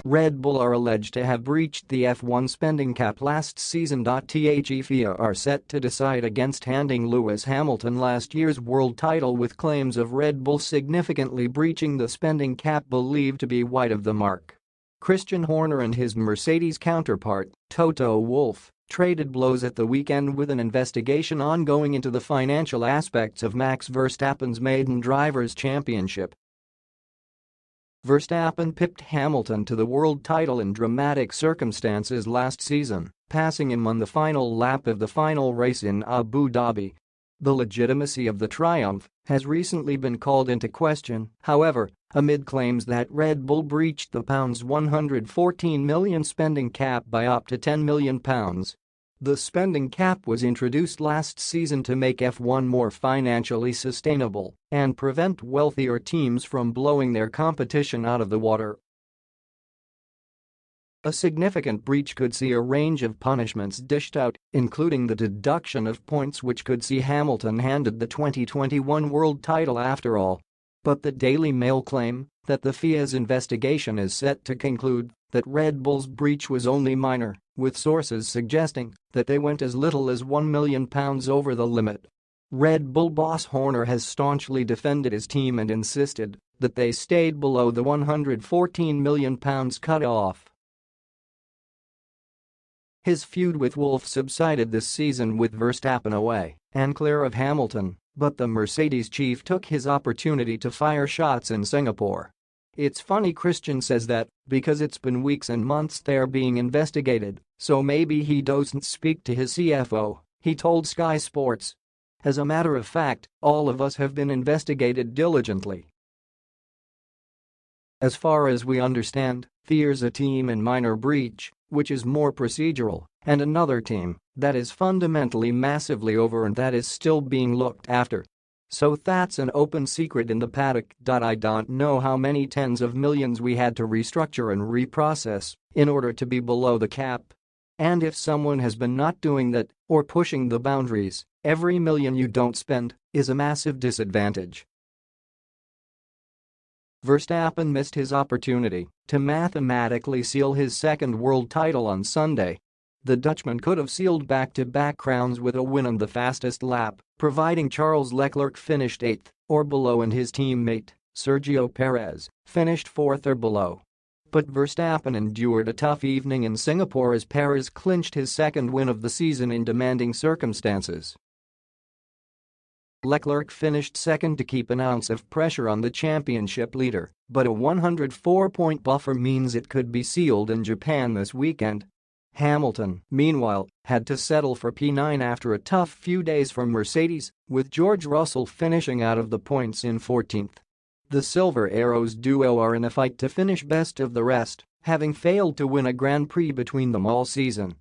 Red Bull are alleged to have breached the F1 spending cap last season. The FIA are set to decide against handing Lewis Hamilton last year's world title, with claims of Red Bull significantly breaching the spending cap believed to be wide of the mark. Christian Horner and his Mercedes counterpart, Toto Wolff, traded blows at the weekend, with an investigation ongoing into the financial aspects of Max Verstappen's maiden Drivers' Championship. Verstappen pipped Hamilton to the world title in dramatic circumstances last season, passing him on the final lap of the final race in Abu Dhabi. The legitimacy of the triumph has recently been called into question, however, amid claims that Red Bull breached the £114 million spending cap by up to £10 million. The spending cap was introduced last season to make F1 more financially sustainable and prevent wealthier teams from blowing their competition out of the water. A significant breach could see a range of punishments dished out, including the deduction of points, which could see Hamilton handed the 2021 world title after all. But the Daily Mail claim that the FIA's investigation is set to conclude that Red Bull's breach was only minor, with sources suggesting that they went as little as £1 million over the limit. Red Bull boss Horner has staunchly defended his team and insisted that they stayed below the £114 million cut-off. His feud with Wolff subsided this season with Verstappen away and clear of Hamilton, but the Mercedes chief took his opportunity to fire shots in Singapore. "It's funny," Christian says, that because it's been weeks and months they're being investigated, so maybe he doesn't speak to his CFO, he told Sky Sports. "As a matter of fact, all of us have been investigated diligently. As far as we understand, there's a team in minor breach, which is more procedural, and another team that is fundamentally massively over and that is still being looked after. So that's an open secret in the paddock. I don't know how many tens of millions we had to restructure and reprocess in order to be below the cap. And if someone has been not doing that or pushing the boundaries, every million you don't spend is a massive disadvantage." Verstappen missed his opportunity to mathematically seal his second world title on Sunday. The Dutchman could have sealed back-to-back crowns with a win on the fastest lap, providing Charles Leclerc finished 8th or below and his teammate, Sergio Perez, finished 4th or below. But Verstappen endured a tough evening in Singapore as Perez clinched his second win of the season in demanding circumstances. Leclerc finished second to keep an ounce of pressure on the championship leader, but a 104-point buffer means it could be sealed in Japan this weekend. Hamilton, meanwhile, had to settle for P9 after a tough few days from Mercedes, with George Russell finishing out of the points in 14th. The Silver Arrows duo are in a fight to finish best of the rest, having failed to win a Grand Prix between them all season.